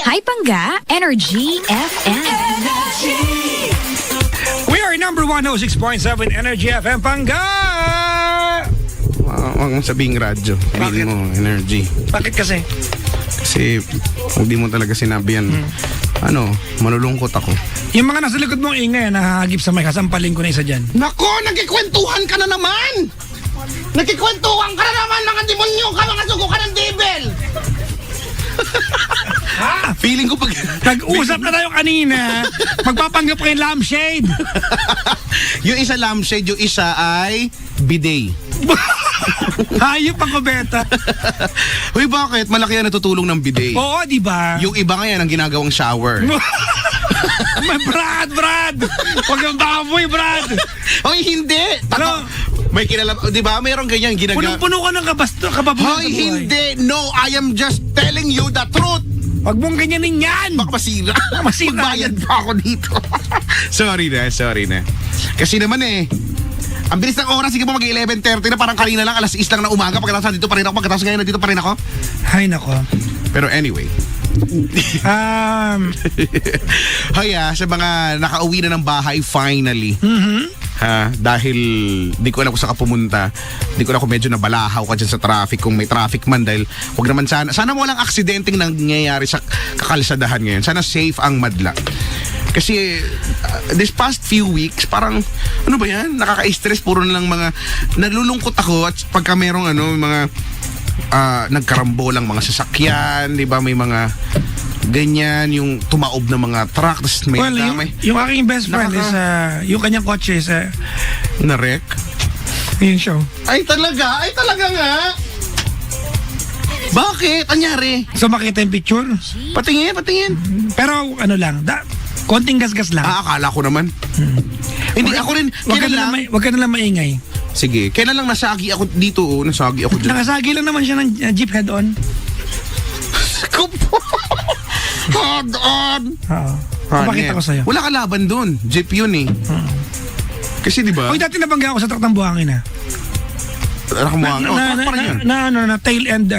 Hi, Pangga. Energy FM. We are number 106.7 Energy FM Pangga! Huwag mong sabihing radyo. Hindi mo energy. Bakit kasi? Kasi hindi mo talaga sinabi yan. Malulungkot ako. Yung mga nasa likod mong ingay, nakahagip sa may kasampaling ko na isa dyan. Nako, nagkikwentuhan ka na naman! Nagkikwentuhan ka na naman, mga demonyo ka, mga sugo ka ng devil! Ha? Feeling ko pag... Nag-usap na tayo kanina, magpapanggap kayo lampshade. Yung isa lampshade, yung isa ay bidet. Hayop ang kubeta. Uy, bakit? Malaki yan natutulong ng bidet. Oo, di ba? Yung iba nga yan ang ginagawang shower. May Brad! Huwag ang baboy, Brad! Hoy, hindi! May kilala, di ba? Mayroong ganyan ginagawa. Punong-puno ka ng kababulan. Hoy, hindi! No, I am just telling you the truth! Huwag mong ganyanin yan! Baka masira. Masira. Magbayad pa ako dito. sorry na. Kasi naman ang bilis ng oras, sige po mag-11:30 na, parang kanina lang, alas 6 lang na umaga, pagkatapos dito pa rin ako, pagkatapos ngayon nandito pa rin ako. Hay nako. Pero anyway. Hoy, sa mga nakauwi na ng bahay finally. Dahil di ko alam kung saan ka pumunta. Di ko alam kung medyo nabalahaw ka dyan sa traffic, kung may traffic man, dahil wag naman sana walang aksidenteng nangyayari sa kakalsadahan ngayon. Sana safe ang madla. Kasi this past few weeks, parang ano ba yan? Nakaka-stress, puro na lang mga nalulungkot ako at pagka merong mga nagkarambolang mga sasakyan, di ba? May mga ganyan, yung tumaob na mga truck, tapos may yung aking best friend is yung kanyang kotse is na-wreck. Yun show. Ay talaga nga. Bakit? Anyari? So makita yung picture? Patingin. Pero konting gasgas lang. Akala ko naman. Hindi, ako rin. Wag ka na lang maingay. Sige, kailan lang nasagi ako dito, nasagi ako dyan. Nakasagi lang naman siya ng jeep head-on. Head-on! Oo. Papakita ko sa'yo. Wala ka laban dun. Jeep yun Kasi diba? Uy, dati nabangga ako sa truck ng buhangin na tail end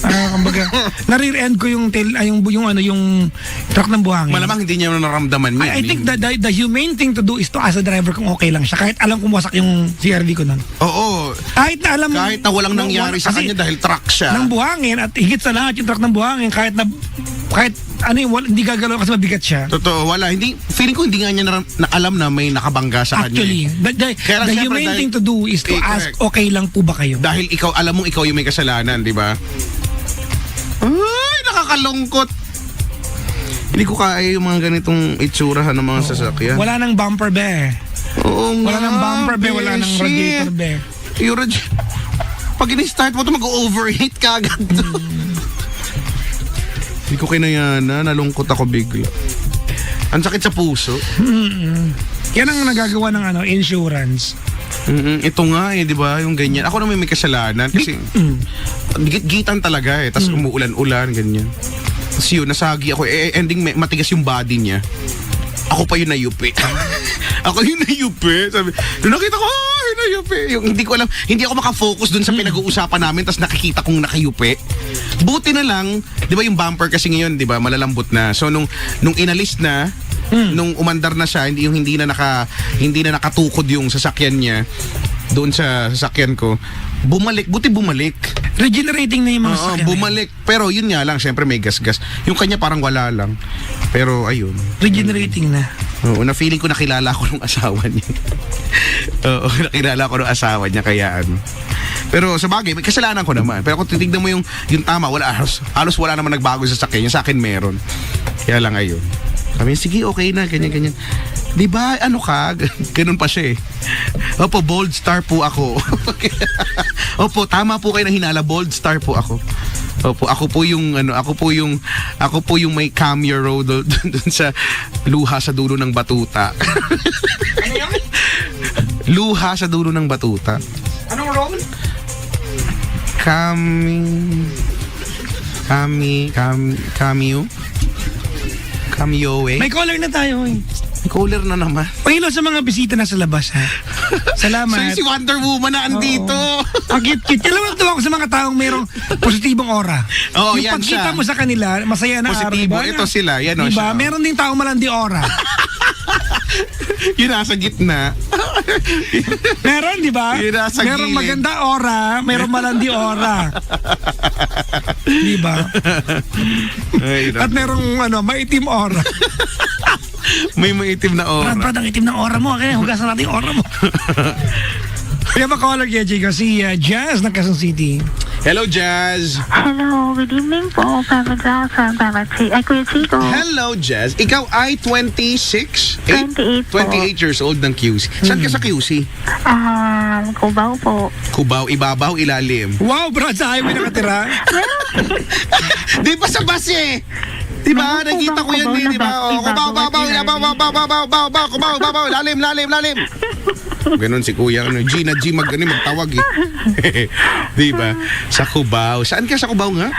kumbaga na rear end ko yung tail yung truck ng buhangin. Malamang hindi niya naramdaman niya. I think the humane thing to do is to ask the driver kung okay lang siya kahit alam kung wasak yung CRV ko nun. Oo. Kahit na walang nangyari sa kanya dahil truck siya. Ng buhangin at higit sa lahat yung truck ng buhangin kahit hindi gagalaw kasi mabigat siya. Totoo, wala. Feeling ko hindi nga niya na alam na may nakabangga sa kanya. Actually, the humane thing to do is to ask, okay lang po ba kayo? Dahil alam mong ikaw yung may kasalanan, di ba? Ay, nakakalungkot. Hindi ko kaya yung mga ganitong itsurahan ng mga sasakyan. Wala nang bumper be. Oo nga. Wala nang bumper be, wala nang radiator be. Yung pag in-start mo ito, mag-overheat ka agad. Hindi ko kinayanan, nalungkot ako bigla. Ang sakit sa puso. Yan ang nagagawa ng insurance. Ito nga di ba? Yung ganyan. Ako naman may kasalanan kasi gitan talaga tapos umuulan-ulan, ganyan. Tapos yun, nasagi ako. Ending matigas yung body niya. Ako pa yung nayupi. Ako yung nayupi. Sabi, nung nakita ko, nayupi. Yung hindi ko alam, hindi ako makafocus dun sa pinag-uusapan namin tapos nakikita kong nakayupi. Buti na lang, di ba yung bumper kasi ngayon, di ba, malalambot na. So nung inalis na, nung umandar na siya, hindi na nakatukod yung sasakyan niya doon sa sasakyan ko. Buti bumalik. Regenerating na yung mga sasakyan. Bumalik. Pero yun nga lang, syempre may gas-gas. Yung kanya parang wala lang. Pero ayun. Regenerating na. Oo, na-feeling ko nakilala ko nung asawa niya. Oo, nakilala ko nung asawa niya, kaya Pero sa bagay, may kasalanan ko naman. Pero kung titignan mo yung tama, halos wala naman nagbago sa sasakyan. Yung sa akin meron. Kaya lang ayun. Sabi, sige, okay na, ganyan. Di ba, ganun pa siya Opo, bold star po ako. Opo, tama po kayo na hinala, bold star po ako. Opo, ako po yung may cameo doon sa luha sa dulo ng batuta. Ano yan? Luha sa dulo ng batuta. Anong role? Cameo. May color na tayo Cooler na naman. Pangilo sa mga bisita na sa labas, ha? Salamat. Si Wonder Woman na andito. Ang cute-cute. Alam mo, tuwa ko sa mga taong mayroong positibong aura. Oo, Yung yan pagkita siya. mo sa kanila, masaya na araw. Positibo. Diba? Ito sila. Yan o Diba? siya. Meron din taong malandi aura. Yun nasa gitna. Meron, di ba? Yun nasa Merong gilid. maganda aura, merong malandi aura. Di ba? Ay, At merong maitim aura. may maitim na aura. Brad, ang itim ng aura mo. Kaya hugasan natin yung aura mo. Kaya pa caller kaya Chico, si Jazz ng Quezon City. Hello, Jazz. Hello, good evening po, Papa Jackson, Kuya Chico. Hello, Jazz. Ikaw ay 26? 28 po. 28 years old ng QC. Saan ka sa QC? Cubao po. Cubao, ibabaw, ilalim. Wow, Brad, sa highway nakatira. Di ba sa bus eh? Di ba? Ano, Nakita ko yan Cubao eh, di ba? na bus, Oh, Cubao, ibabaw, babaw, Cubao, babaw, lalim. Ganon si Kuya, magtawag eh. Di ba? Sa Cubao. Saan ka sa Cubao nga?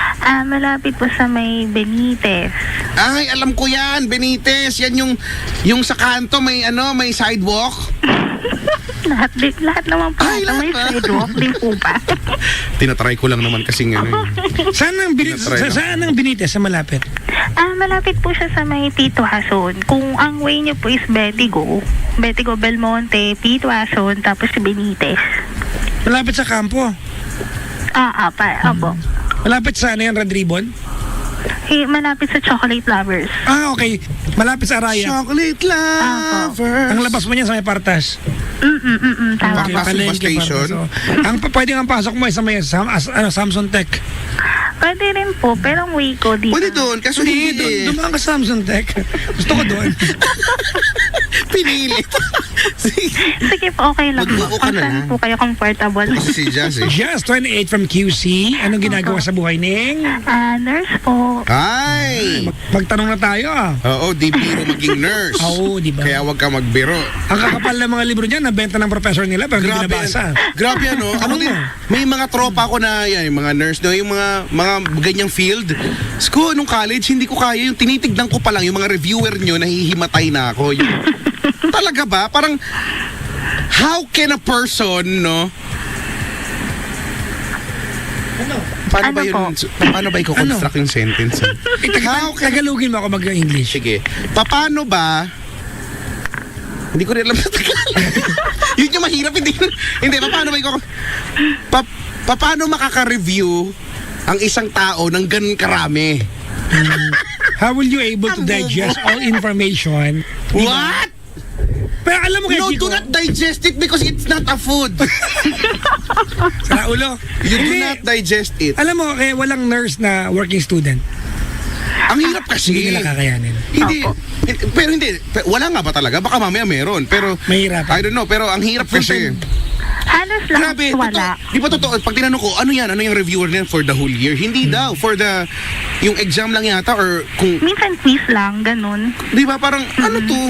Malapit po sa may Benitez. Ay, alam ko yan, Benitez. Yan yung sa kanto may sidewalk. Lahat naman po. Ay, lahat may ba? sidewalk din po ba? Tinatry ko lang naman kasi Saan ang Benitez sa malapit? Malapit po siya sa may Tito Hason. Kung ang way niyo po is Betigo Belmonte, Tito Hason, tapos si Benitez. Malapit sa kampo. Opo. Malapit sa Red Ribbon? Malapit sa Chocolate Lovers. Okay. Malapit sa Araya. Chocolate lovers. Ang labas mo niyan sa may Partas. Tama. Partas yung bus station? Ang pwedeng ang pasok mo ay sa may Samsung Tech. Pwede rin po, pero ang way ko dito. Pwede doon, kaso Hindi, hindi. dumaan ka sa Samsung Tech. Gusto ko doon. Pinilit. Sige po, okay lang po. Mag-uo ka Kung na saan lang. po kayo comfortable. Si Jazz eh. Just 28 from QC. Anong ginagawa sa buhay ning? Nurse po. Ay! Magtanong na tayo. Oo, di biro maging nurse. Oo, di ba? Kaya wag ka magbiro. Ang kakapal ng mga libro niyan, nabenta ng professor nila pero hindi Grabe, binabasa. grabe ano. Ako din, may mga tropa ko na yan, yung mga nurse, no, yung mga ganyang field. Sko, nung college, hindi ko kaya. Yung tinitignan ko pa lang, yung mga reviewer nyo, nahihimatay na ako. Yung, talaga ba? Parang, how can a person, no? Paano ba i-construct yung sentence? Tagalogin mo ako mag-English. Sige. Paano ba? Hindi ko rin alam sa Tagalog. Yun yung mahirap. Hindi, paano ba paano makaka-review ang isang tao ng ganun karami? How will you able to digest all information? What? Pero alam mo kaya, No, Chico, do not digest it because it's not a food. sa ulo. You do Hindi. not digest it. Alam mo, kaya walang nurse na working student. Ang hirap kasi. Hindi nila kakayanin. Hindi. Pero hindi. Wala nga ba talaga? Baka mamaya meron. Pero, Mahirap. I don't know. Pero ang hirap kasi. Halos lahat Grabe, wala. Di ba totoo? Pag tinanong ko, ano yan? Ano yung reviewer niyan for the whole year? Hindi daw. For yung exam lang yata or kung, Minsan quiz lang, ganun. di ba parang, ano to?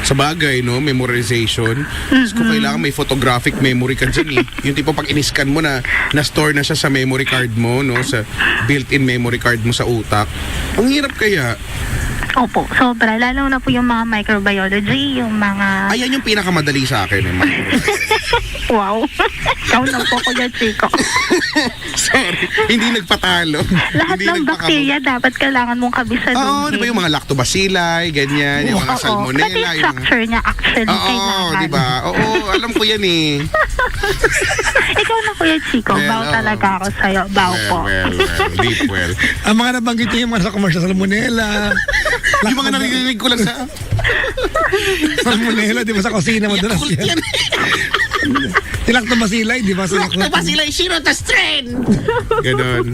Sa bagay, no? Memorization. Kung kailangan may photographic memory ka dyan eh. Yung tipo pag in-scan mo na-store na siya sa memory card mo, no? Sa built-in memory card mo sa utak. Ang hirap kaya. Opo, sobra. Lalo na po yung mga microbiology, yung mga... Ayan yung pinakamadali sa akin. Eh. Wow. Ikaw na po, Kuya Chico. Sorry. Hindi nagpatalo. Lahat Hindi ng nagpakabog. bakterya dapat kailangan mong kabisaduhin. Oo, di ba yung mga lactobacilli, ganyan, yung mga salmonella. Pati yung structure niya actually kailangan. Oo, di ba? Oo, alam ko yan eh. Ikaw na, Kuya Chico. Well, Bow talaga ako sa'yo. Bow po. Deep well. Ang mga nabanggit niyo yung mga sa commercial salmonella. Yung mga narinig ko lang sa... Salmonella, di ba sa kusina mo doon? Yakult yan. Yung lactobacilli, di ba? Lactobacilli, zero to strain. Ganon.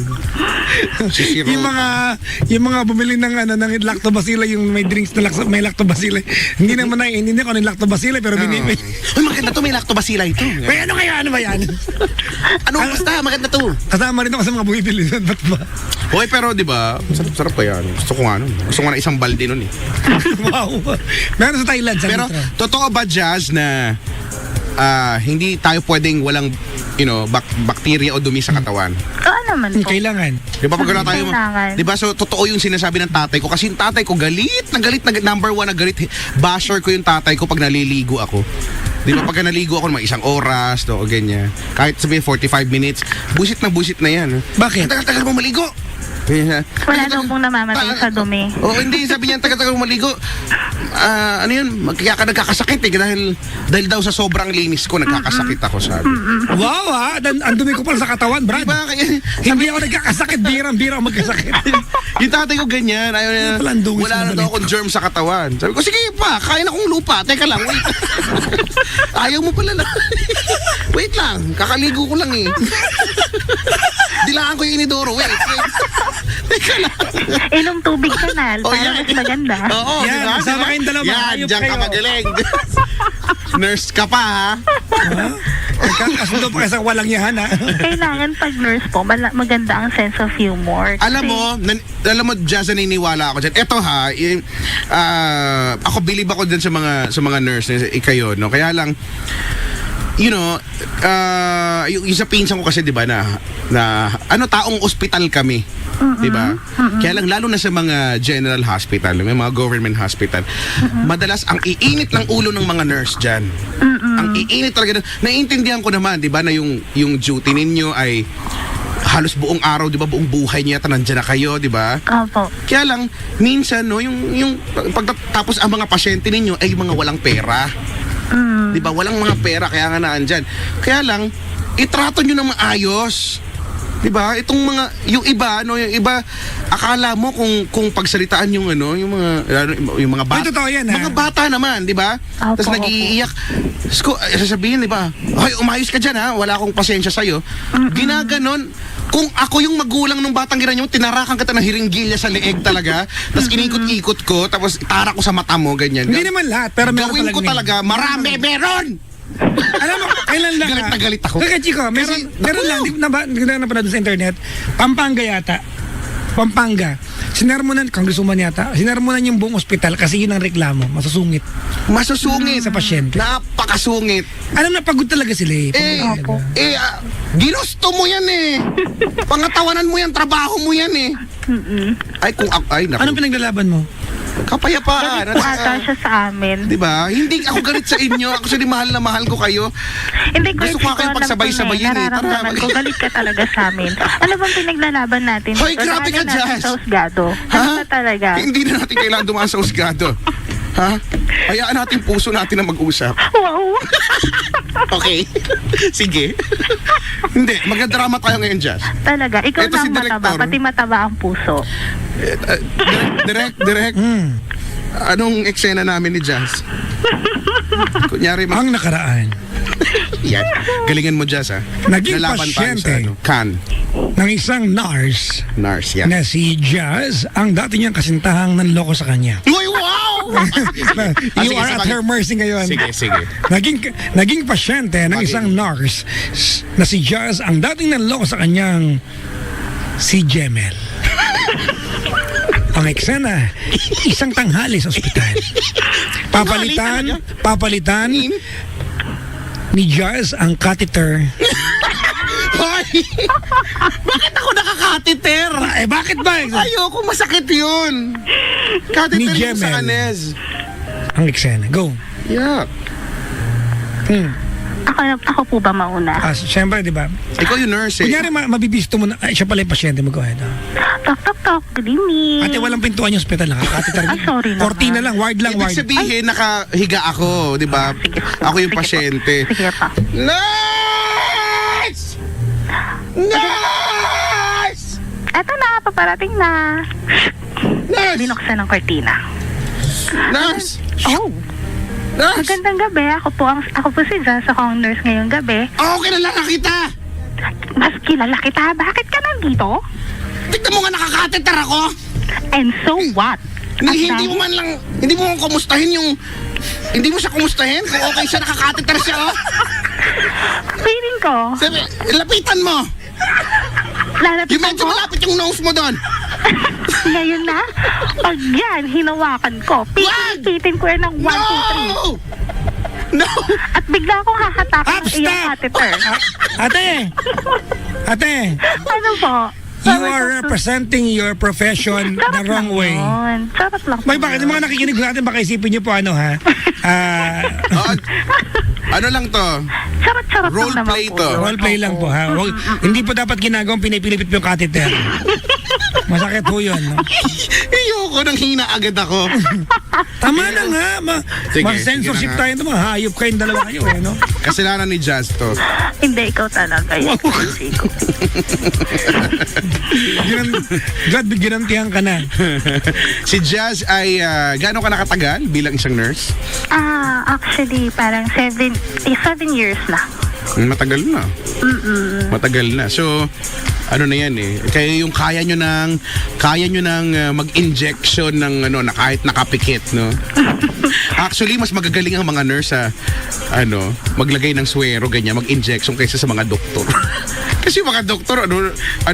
Si Zero. Yung mga bumili ng lactobacilli, yung may drinks na may lactobacilli. Hindi naman naiintindihan ko ano yung lactobacilli, pero binibili. Uy, maganda to, may lactobacilli ito. May ano kaya? Ano ba yan? Ano, basta, maganda to. Kasama rin ako sa mga bumibili doon. Ba't ba? Hoy, pero di ba, sarap pa yan. Gusto ko nga nun. Gusto ko nga na isang balde nun eh. Wow. Meron sa Thailand. Sa Pero, Mitra. totoo ba, Jazz, na hindi tayo pwedeng walang bacteria o dumi sa katawan. Oo naman po. Kailangan. Di ba pag wala tayo, Kailangan. di ba, so totoo yung sinasabi ng tatay ko kasi yung tatay ko galit na number one na galit, basher ko yung tatay ko pag naliligo ako. Di ba pag naligo ako mga 1 oras o ganyan, kahit sabihin 45 minutes, busit na yan. Bakit? Tagal mo maligo. Wala daw pong namamatay sa dumi. Oo, hindi, sabi niya tagal mo maligo. Ano yun, kaya ka nagkakasakit dahil daw sa sobrang linis ko nagkakasakit ako, sabi. Wow, ang dumi ko pala sa katawan, Brad. Diba? Hindi ako nagkakasakit, birang-birang magkasakit. Yung tatay ko ganyan, ayaw niya, Wala ang dungis wala na na daw balik. akong germ sa katawan. Sabi ko, sige pa, kain akong lupa. Teka lang, wait. Ayaw mo pala na. Wait lang, kakaligo ko lang eh. Dilaan ko yung inidoro, wait. Teka lang. Inom tubig ka na, Oh, para yan. mas maganda. Oo, Yan, diba? sama kayong dalawa, Yan, ayop diyan ka kayo. magaling. Nurse ka pa, ha? Nagkakasundo pa kayo sa walang yahan, ha? Kailangan pag nurse po, maganda ang sense of humor. Alam mo, Jazz, naniniwala ako dyan. Eto ha, ako believe ako dyan sa mga nurse, ikayo, no? Kaya lang, yung sa pinsan ko kasi, di ba, na taong ospital kami. Di ba? Kaya lang, lalo na sa mga general hospital, may mga government hospital, madalas ang iinit ng ulo ng mga nurse dyan. Ang iinit talaga. Naiintindihan ko naman, di ba, na yung duty ninyo ay halos buong araw, di ba, buong buhay niya, nandiyan na kayo, di ba? Opo. Kaya lang, minsan, no, yung pagtatapos ang mga pasyente ninyo ay mga walang pera. Di ba? Walang mga pera, kaya nga naandyan. Kaya lang, itrato nyo ng maayos. Di ba? Itong yung iba, akala mo kung pagsalitaan yung mga bata. Ay, totoo yan, ha? Mga bata naman, di ba? Opo, Tapos nag-iiyak. Sasabihin, di ba? Hoy, umayos ka dyan, ha? Wala akong pasensya sa'yo. Ginaganon. Kung ako yung magulang ng batang ginanyo, tinarakan kita ng hiringgilya sa leeg talaga, tapos inikot-ikot ko, tapos itara ko sa mata mo, ganyan. Hindi naman lahat, pero meron Gawin ko talaga, marami, meron! Alam mo, kailan lang Galit na galit ako. Kaya Chico, meron lang, hindi na napanood sa internet, Pampanga yata. Pampanga. Sinermonan, congresswoman yata, sinermonan yung buong ospital kasi yun ang reklamo, masusungit. Masusungit Sa pasyente. Napakasungit. Alam na, pagod talaga sila eh. Pagod talaga. Ginusto mo yan eh. Pangatawanan mo yan, trabaho mo yan eh. Ay, naku. Anong pinaglalaban mo? Kapayapaan. Galit po ata siya sa amin. Di ba? Hindi ako galit sa inyo. Actually, mahal na mahal ko kayo. Hindi ko Gusto ko kayo pagsabay-sabayin eh. Nararamdaman ko, galit ka talaga sa amin. Ano bang pinaglalaban natin? Hoy, dito? grabe ka, Daanan natin Jazz. sa husgado. Ano ba talaga? Hindi na natin kailangan dumaan sa husgado. Ha? Hayaan natin puso natin na mag-usap. Wow! Okay? Sige. Hindi, magdadrama tayo ngayon, Jazz. Talaga, ikaw Ito na si ang mataba, Director. pati mataba ang puso. Direct. Anong eksena namin ni Jazz? Kunyari, Ang nakaraan yan. Galingan mo, Jazz, ha? Naging Lalaban tayo pasyente. sa Can. ng isang nurse Nurse, yan. na si Jazz, ang dati niyang kasintahang nanloko sa kanya. Uy, wow! You are at her mercy ngayon. Sige. Naging pasyente ng isang nurse na si Jazz ang dating nanloko sa kanyang si Jemel. Ang eksena, isang tanghali sa ospital. Papalitan ni Jazz ang catheter. Hoy! Bakit ako nakakatiter? Bakit ba? Ayoko, masakit yun. Ni Catheter yung sa Jemel. Anez. Ang eksena. Go. Yeah. Ako po ba mauna? Siyempre, di ba? Ikaw yung nurse eh. Kunyari, mabibisto mo na, ay, siya pala yung pasyente mo. Go ahead. Tok. Good evening. Ate, walang pintuan yung hospital. Nakakateter. Ay, sorry naman. Cortina lang, ward lang, Ibig ward. sabihin, nakahiga ako, di ba? Sige. Ako yung Sige po. pasyente. Sige pa. Nurse! Nurse! Eto na, paparating na. Nurse! Binuksan ng kortina. Nurse! Oh, Nurse! magandang gabi. Ako po si Jazz. Ako ang nurse ngayong gabi. Okay na lang kita! Mas kilala kita. Bakit ka nandito? Tignan mo nga nakakateter ako! And so what? Hindi mo man kumustahin yung... Hindi mo siya kumustahin? Kung okay siya, nakakateter siya, oh! Feeling ko, Sabi, lapitan mo! lalapitan Yung medyo ko, malapit yung nose mo doon! ngayon na, pag yan, hinawakan ko, pipitin ko yan ng 1, 2, 3. No! No! At bigla akong hahatak Up, ng iyong stop! catheter. Ate! Ate! Ano po? You are representing your profession the wrong way. Charot lang. May bakit yung mga nakikinig natin baka isipin niyo po ano ha? Oh, ano lang to? Charot Role lang naman play po. to. yun. Role play lang po ha. Hindi po dapat ginagawang pinipilipit po yung catheter. Masakit po yun. No? Ayoko nang hina agad ako. Tama na nga. Sige, Mag-censorship sige na nga. tayo. Mga hayop kayong dalawa kayo. Eh, no? Kasalanan ni Jazz to. Hindi, ikaw talaga yun. Chico. Glad ginantihan ka na. Si Jazz ay gaano ka nakatagal bilang isang nurse? Actually, parang 7 years na. Matagal na. Matagal na. So, ano na yan eh. Kaya nyo nang mag-injection ng ano na kahit nakapikit, no? Actually, mas magagaling ang mga nurse sa maglagay ng swero ganyan, mag-injection kaysa sa mga doktor. Kasi yung mga doktor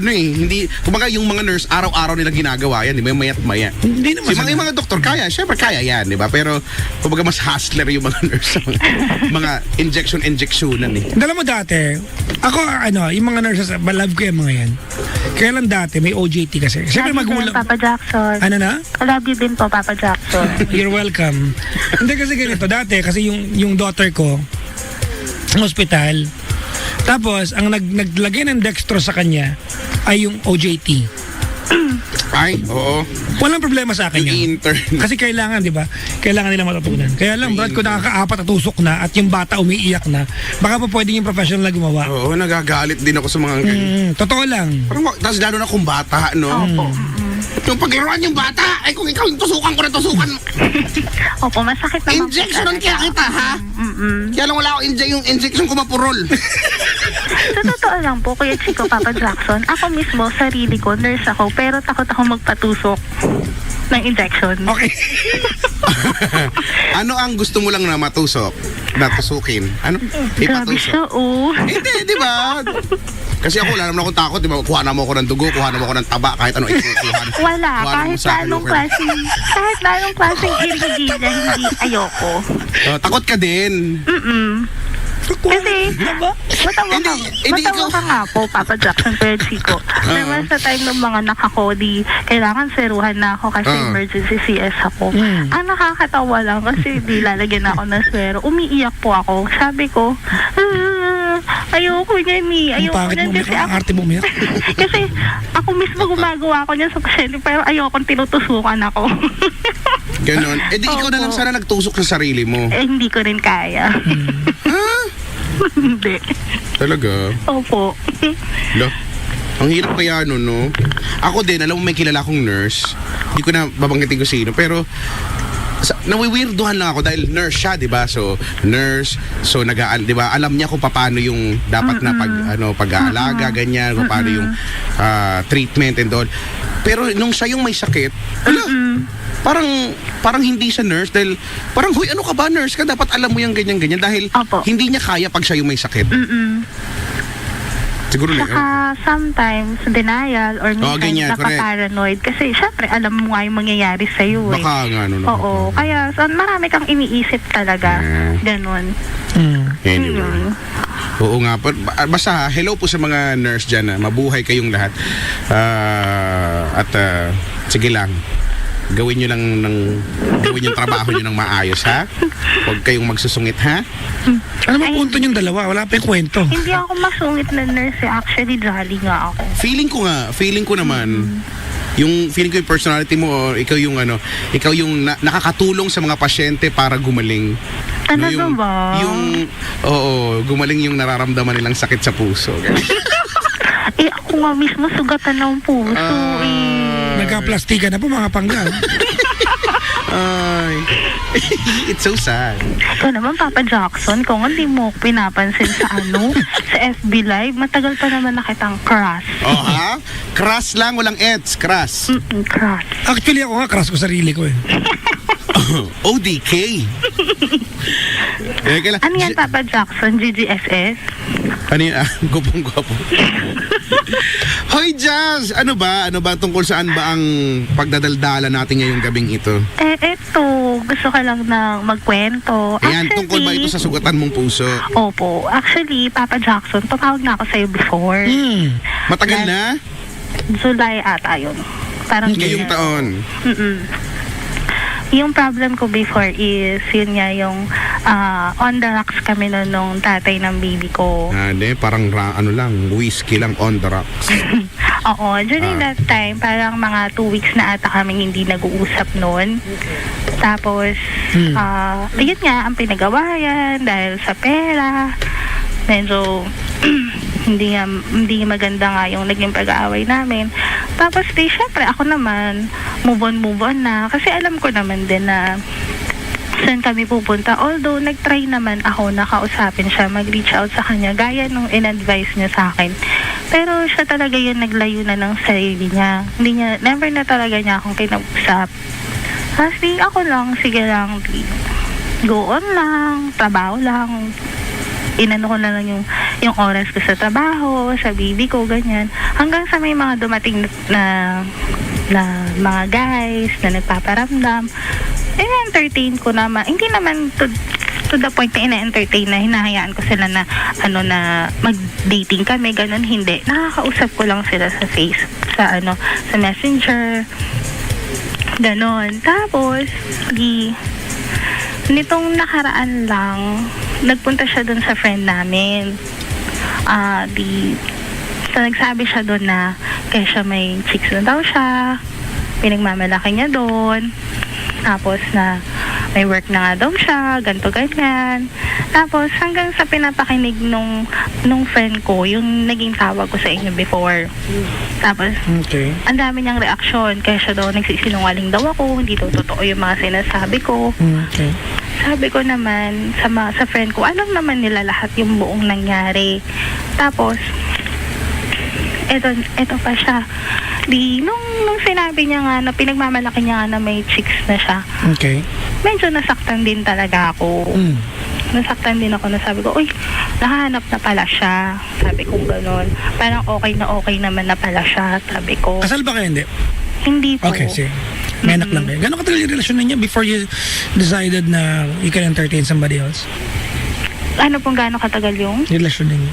hindi kumbaga yung mga nurse araw-araw nilang ginagawa yan, di ba? Mayat maya. Hindi naman Si mga doktor kaya, syempre kaya yan, di ba? Pero kumbaga mas hustler yung mga nurse sa mga injectionan eh. Dala mo dati, ako yung mga nurses, love ko yung mga yan. Kaya lang dati, may OJT kasi. Siyempre Love you magulang. din, Papa Jackson. Ano na? Love you din po, Papa Jackson. You're welcome. Hindi kasi ganito, dati kasi yung daughter ko, sa hospital, tapos ang naglagay ng dextro sa kanya ay yung OJT. Ay, oo. Walang problema sa akin Yung yun. intern. Kasi kailangan, di ba? Kailangan nila matutunan. Kaya lang, Brad, kung nakakaapat at tusok na at yung bata umiiyak na, baka pa pwedeng yung professional na gumawa. Oo, nagagalit din ako sa mga ganyan. Totoo lang. Parang, tapos lalo na kung bata, no? Opo. Yung paglaruan yung bata, ay kung ikaw yung tusukan ko na tusukan. Opo, masakit naman po Injectionan talaga. kaya kita, ha? Kaya lang wala ako yung injection ko mapurol. Sa totoo lang po, Kuya Chico, Papa Jackson, ako mismo, sarili ko, nurse ako, pero takot ako magpatusok ng injection. Okay. Ano ang gusto mo lang na matusok? Natusukin? Ano? Grabe Ipatusok? siya, oh. Hindi, di ba? Kasi ako, wala naman akong takot, di ba? Kuha na mo ako ng dugo, kuha na mo ako ng taba, kahit ano ikukuha. Wala, Kuha na mo kahit sa akin, anong okay. klaseng irigila, hindi ayoko. Takot ka din. Kasi, matawa ka nga po, Papa Jackson, Kuya Chico. Naman sa time ng mga nakakodi, kailangan seruhan na ako kasi emergency CS ako. Ang nakakatawa lang kasi di lalagyan ako ng swero. Umiiyak po ako. Sabi ko, ayoko niyan eh. Ang Ayoko pangit niyan mo, kasi ang arte mo umiyak. kasi ako mismo gumagawa ako niyan sa pasyente pero ayokong tinutusukan ako. Ganon. Eh di ikaw na lang Opo. sana nagtusok sa sarili mo. Eh, hindi ko rin kaya. Hindi. Talaga? Opo. Lo. Ang hirap kaya nun, no? Ako din, alam mo may kilala akong nurse. Hindi ko na babanggitin ko sino. Pero, nawiwirduhan lang ako dahil nurse siya, di ba? So, nurse. So, di ba? Alam niya kung paano yung dapat na pag-aalaga, ganyan. Kung paano yung treatment and all. Pero, nung siya yung may sakit, parang hindi siya nurse dahil parang, huy, ano ka ba nurse ka? Dapat alam mo yung ganyan-ganyan dahil Opo. hindi niya kaya pag siya yung may sakit. Siguro na. Saka sometimes denial or minsan ganyan, correct. napaparanoid kasi syempre alam mo nga yung mangyayari sa'yo eh. Baka nga, no? Oo, kaya marami kang iniisip talaga. Ganon. Anyway. Oo nga. Basta hello po sa mga nurse dyan. Mabuhay kayong lahat. Sige lang. Gawin nyo yung trabaho nyo ng maayos, ha? Huwag kayong magsusungit, ha? Ano ba punto yung dalawa? Wala pa yung kwento. Hindi ako masungit na nurse eh. Actually, jolly nga ako. Feeling ko naman, yung feeling ko yung personality mo, ikaw yung nakakatulong sa mga pasyente para gumaling. Talaga ba? Gumaling yung nararamdaman nilang sakit sa puso. Eh, ako nga mismo sugatan ng puso eh. Nagka-plastika na po mga panggal. Ay, it's so sad. Ikaw naman, Papa Jackson, kung hindi mo pinapansin sa sa FB Live, matagal pa naman nakitang crush. Oh, ha? Crush lang, walang ets. Crush. Crush. Actually, ako nga, crush ko sarili ko eh. ODK. Ano yan, Papa Jackson? GGSS? Ano yun? Gupong-gupo. Hoy, Jazz! Ano ba? Tungkol saan ba ang pagdadaldala natin ngayong gabing ito? Eto, gusto ka lang na magkwento. Ayan, tungkol ba ito sa sugatan mong puso? Opo. Actually, Papa Jackson, tumawag na ako sa'yo before. Matagal na? July ata yun. Parang Ngayong taon? Yung problem ko before is, yun nga yung on the rocks kami nung tatay ng baby ko. Parang whiskey lang on the rocks. Oo, during that time, parang mga 2 weeks na ata kami hindi nag-uusap noon. Tapos, yun nga, ang pinagawayan dahil sa pera. Medyo, hindi maganda nga yung naging pag-aaway namin. Tapos, syempre, ako naman, move on na. Kasi alam ko naman din na saan kami pupunta. Although, nag-try naman ako na kausapin siya, mag-reach out sa kanya, gaya nung in-advise niya sa akin. Pero siya talaga yung naglayo na ng sarili niya. Never na talaga niya akong kinausap. Kasi ako lang, sige lang, go on lang, trabaho lang. Inano ko na lang yung oras ko sa trabaho, sa baby ko, ganyan. Hanggang sa may mga dumating na mga guys na nagpaparamdam, entertain ko naman. Hindi naman to the point na ina-entertain na hinahayaan ko sila na na mag-dating kami, ganun, hindi. Nakakausap ko lang sila sa sa Messenger, ganun. Tapos, nitong nakaraan lang, nagpunta siya dun sa friend namin. So nagsabi siya dun na kaya siya may chicks na daw siya, pinagmamalaki niya dun, tapos na may work na nga daw siya, ganto ganyan. Tapos hanggang sa pinapakinig nung friend ko, yung naging tawag ko sa inyo before. Tapos ang dami niyang reaksyon, kaya siya daw nagsisinungaling daw ako, hindi daw totoo yung mga sinasabi ko. Sabi ko naman sa friend ko, alam naman nila lahat yung buong nangyari. Tapos eto pa siya. Nung sinabi niya nga na pinagmamalaki niya nga na may chicks na siya. Medyo nasaktan din talaga ako. Nasaktan din ako na sabi ko, uy, nahanap na pala siya. Sabi ko gano'n. Parang okay naman na pala siya. Sabi ko. Kasal ba kayo, hindi? Hindi po. Okay, sige. May anak lang kayo. Gano'ng katagal yung relasyon ninyo before you decided na you can entertain somebody else? Ano pong gano'ng katagal yung? Relasyon ninyo?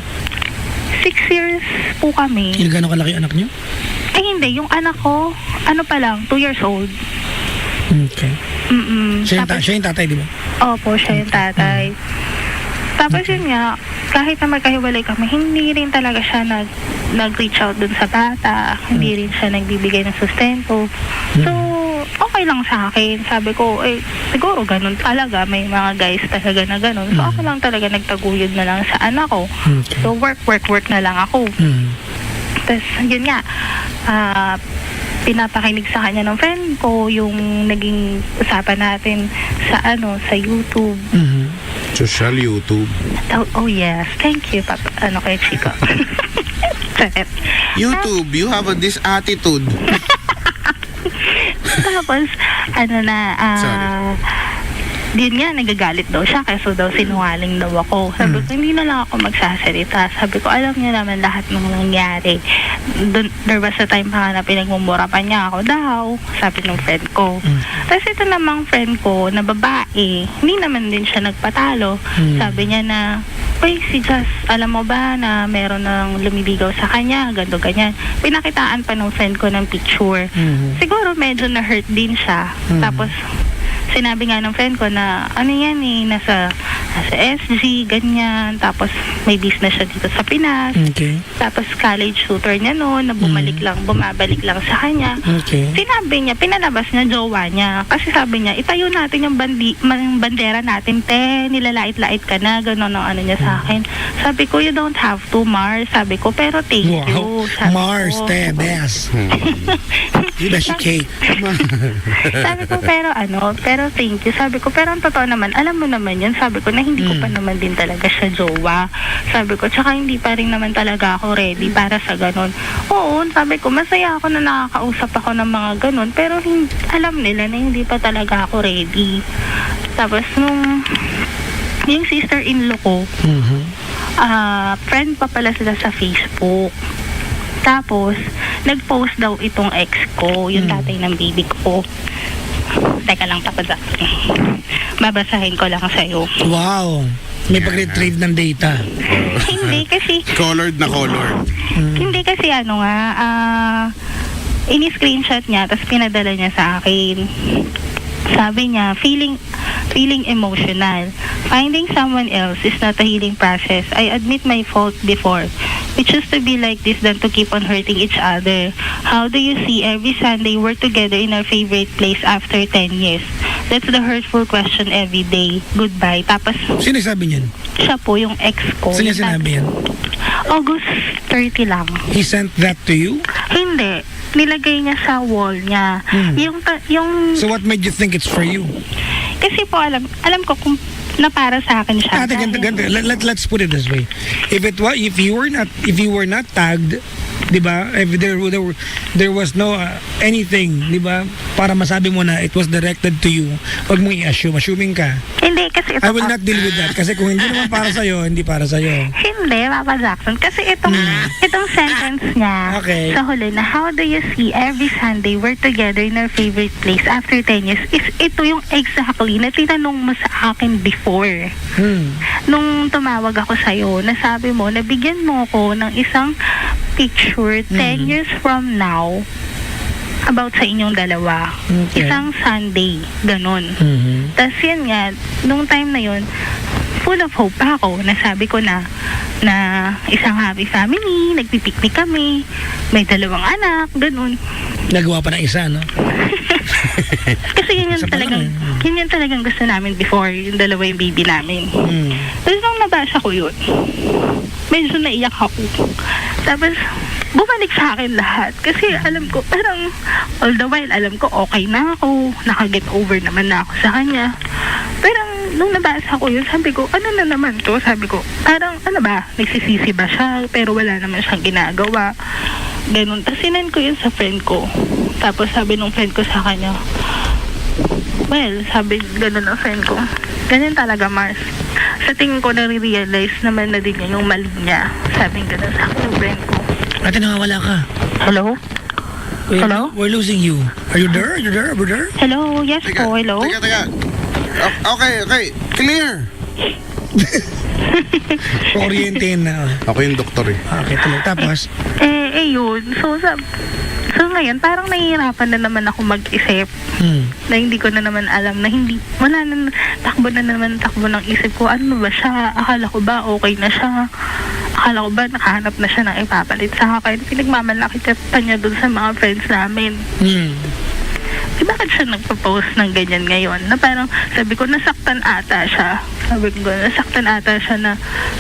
6 years po kami. Yung gano'ng kalaki yung anak niyo? Ay hindi, yung anak ko, pa lang, 2 years old. Okay. Siya yung tatay, di ba? Opo, siya yung tatay. Tapos yun nga, kahit na magkahiwalay kami, hindi rin talaga siya nag-reach out dun sa bata. Hindi rin siya nagbibigay ng sustento. So, okay lang sa akin. Sabi ko, siguro ganun talaga. May mga guys talaga na ganun. So, ako lang talaga nagtaguyod na lang sa anak ko. So, work na lang ako. Tapos, yun nga, pinapakinig sa kanya ng friend ko yung naging usapan natin sa YouTube. Social YouTube. Oh yes, thank you, Papa. Kay Chico. YouTube, you have this attitude. Tapos, yun nga, nagagalit daw siya kasi daw sinungaling daw ako. Sabi ko, hindi na lang ako magsasalita. Sabi ko, alam niya naman lahat ng nangyari. There was a time pa nga na pinagmumura pa niya ako daw, sabi ng friend ko. Tapos ito namang friend ko na babae, hindi naman din siya nagpatalo. Sabi niya na, uy, si Jazz, alam mo ba na meron ng lumiligaw sa kanya, ganto ganyan. Pinakitaan pa ng friend ko ng picture. Siguro medyo na-hurt din siya. Tapos, sinabi nga ng friend ko na nasa SG, ganyan. Tapos may business siya dito sa Pinas. Tapos college tutor niya noon, na bumabalik lang sa kanya. Sinabi niya, pinalabas niya jowa niya. Kasi sabi niya, itayo natin yung bandera natin, nilalait-lait ka na, gano'n ang niya sa akin. Sabi ko, you don't have to, Mars. Sabi ko, pero thank you. Sabi Mars, ko, best. You best cake. Sabi ko, pero thank you. Sabi ko, pero ang totoo naman, alam mo naman yun. Sabi ko na hindi ko pa naman din talaga siya jowa. Sabi ko, tsaka hindi pa rin naman talaga ako ready para sa ganun. Oo, sabi ko, masaya ako na nakakausap ako ng mga ganun, pero alam nila na hindi pa talaga ako ready. Tapos yung sister-in-law ko, friend pa pala sila sa Facebook. Tapos, nag-post daw itong ex ko, yung tatay ng baby ko. Teka lang, Papa Jack. Babasahin ko lang sa'yo. Wow. May pag-retrieve ng data. Hindi kasi, Colored na colored. hindi kasi ini-screenshot niya, tapos pinadala niya sa akin. Sabi niya, feeling emotional. Finding someone else is not a healing process. I admit my fault before. We choose to be like this than to keep on hurting each other. How do you see every Sunday we're together in our favorite place after 10 years? That's the hurtful question every day. Goodbye. Tapos, Sino sabi niyan? siya po yung ex ko. Saan niya sinabi yan? August 30 lang. He sent that to you? Hindi. Nilagay niya sa wall niya. Yung So what made you think it's for you? kasi po alam ko kung na para sa akin siya. Ate, ganito. Let's put it this way. If you were not tagged, 'di ba? If there was no anything, 'di ba? Para masabi mo na it was directed to you. Wag mong i-assume, assuming ka. Hindi kasi ito, I will not deal with that kasi kung hindi naman para sa hindi para sa Hindi, Papa Jackson. Kasi itong sentence niya Okay. sa huli na, how do you see every Sunday we're together in our favorite place after 10 years, is ito yung exactly na tinanong mo sa akin before. Nung tumawag ako sa'yo, nasabi mo, nabigyan mo ako ng isang picture 10 years from now about sa inyong dalawa. Okay. Isang Sunday, ganun. Mhm. Tapos yun nga, nung time na yun, full of hope pa ako. Nasabi ko na isang happy family, nagpipiknik kami, may 2 anak, ganun. Nagawa pa ng isa, no? Kasi yun Isa pa lang yun yung talagang gusto namin before, yung 2 yung baby namin. Tapos nung nabasa ko yun, medyo naiyak ako. Tapos, bumalik sa akin lahat. Kasi alam ko, parang all the while, alam ko okay na ako, nakaget over naman na ako sa kanya. Pero nung nabasa ko yun, sabi ko, ano na naman to? Sabi ko, parang ano ba, nagsisisi ba siya? Pero wala naman siyang ginagawa. Ganun. Tapos sinan ko yun sa friend ko. Tapos sabi nung friend ko sa kanya, well, sabi ganun ng friend ko, ganyan talaga, Mars. Sa tingin ko, nare-realize naman na din niya yung mali niya. Sabi ganun sa akin yung friend ko. Ate, nawawala ka. Hello? Hello? We're losing you. Are you there? Hello? Yes po, hello? Teka. Okay. Clear. Orientin na. Ako yung doktor eh. Okay, tuloy. Tapos, Yun. So ngayon, parang nahihirapan na naman ako mag-isip na hindi ko na naman alam na wala na, takbo ng isip ko, ano ba siya? Akala ko ba okay na siya? Akala ko ba nakahanap na siya ng ipapalit sa akin? Pinagmamalaki pa niya dun sa mga friends namin. Bakit siya nagpo-post ng ganyan ngayon? Na parang, sabi ko, nasaktan ata siya. Nasaktan ata siya na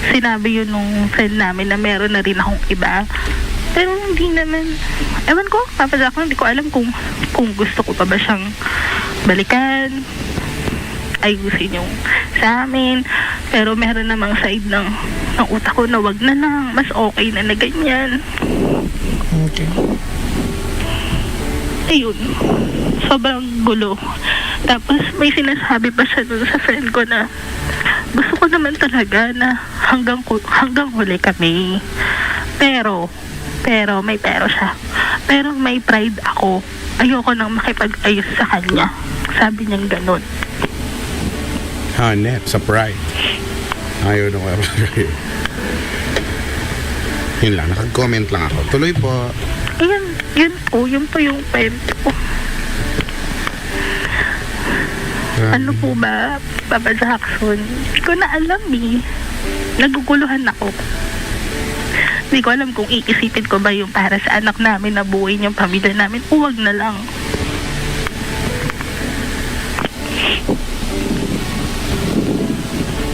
sinabi yun nung friend namin na meron na rin akong iba. Pero hindi naman, ewan ko, Papa Jack, hindi ko alam kung gusto ko pa ba siyang balikan, ayusin yung sa amin. Pero meron namang side ng utak ko na wag na lang, mas okay na ganyan. okay. Ayun, sobrang gulo. Tapos may sinasabi pa siya dun sa friend ko na gusto ko naman talaga na hanggang huli kami. Pero may siya. Pero may pride ako. Ayoko nang makipag-ayos sa kanya. Sabi niyang ganun. Hanep, sa pride. Ayaw na ko. Yun lang, nakag-comment lang ako. Tuloy po. Yun po yung point ko. Ano po ba, Papa Jackson? Hindi ko na alam eh. Naguguluhan ako. Hindi ko alam kung iisipin ko ba yung para sa anak namin na buuin yung pamilya namin. Huwag na lang.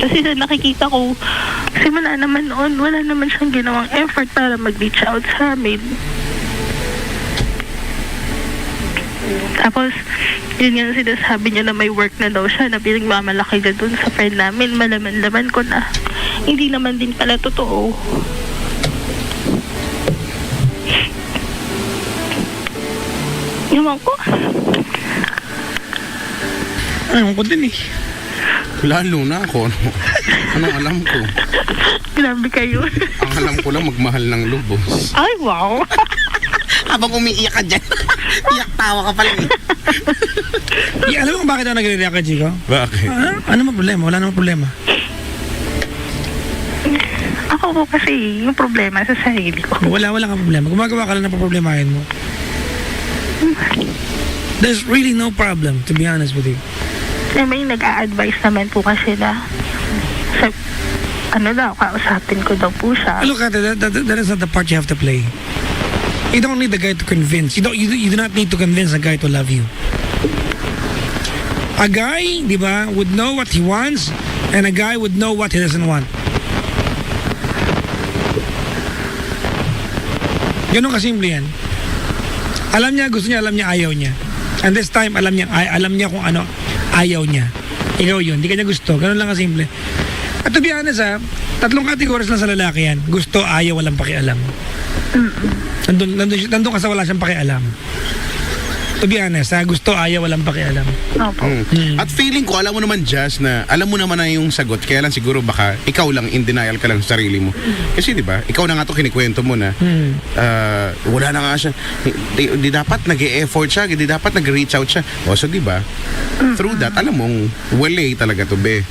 Kasi sa nakikita ko, simula naman noon, wala naman siyang ginawang effort para mag-reach out sa amin. Tapos, yun nga sinasabi niya na may work na daw siya, na pinagmamalaki na dun sa friend namin. Malaman-laman ko na hindi naman din pala totoo. Ewan ko. Ayaw ko din eh. Lalo na ako. Anong alam ko? Grabe kayo. Ang alam ko lang magmahal ng lubos. Ay, wow. Habang umiiyak ka dyan. Iyak tawa ka pala eh. Alam mo kung bakit ako nagre-react ka, Chico? Bakit? Ano naman problema? Wala namang problema. Ako po kasi yung problema sa sarili ko. Wala kang problema. Gumagawa ka lang ng problemahin mo. There's really no problem, to be honest with you. Eh, may nag-a-advise naman po kasi na sa, kausapin ko daw po siya. Look at it, that is not the part you have to play. You don't need the guy to convince. You do not need to convince a guy to love you. A guy, di ba, would know what he wants, and a guy would know what he doesn't want. Ganun kasimple yan. Alam niya, gusto niya, alam niya, ayaw niya. And this time, alam niya kung ano, ayaw niya. Ikaw yun, di kanya gusto. Ganun lang kasimple. At to be honest tatlong categories lang sa lalaki yan. Gusto, ayaw, walang pakialam. Nandun ka sa wala siyang pakialam. To be honest, gusto, ayaw, walang pakialam. Opo. At feeling ko, alam mo naman, Jazz, na alam mo naman na yung sagot. Kaya lang siguro baka ikaw lang in denial ka lang sa sarili mo. Kasi di ba, ikaw na nga to kinikwento mo na wala na nga siya. Di dapat nag-e-effort siya, di dapat nag-reach out siya. O so di ba, through that, alam mong wala talaga to be.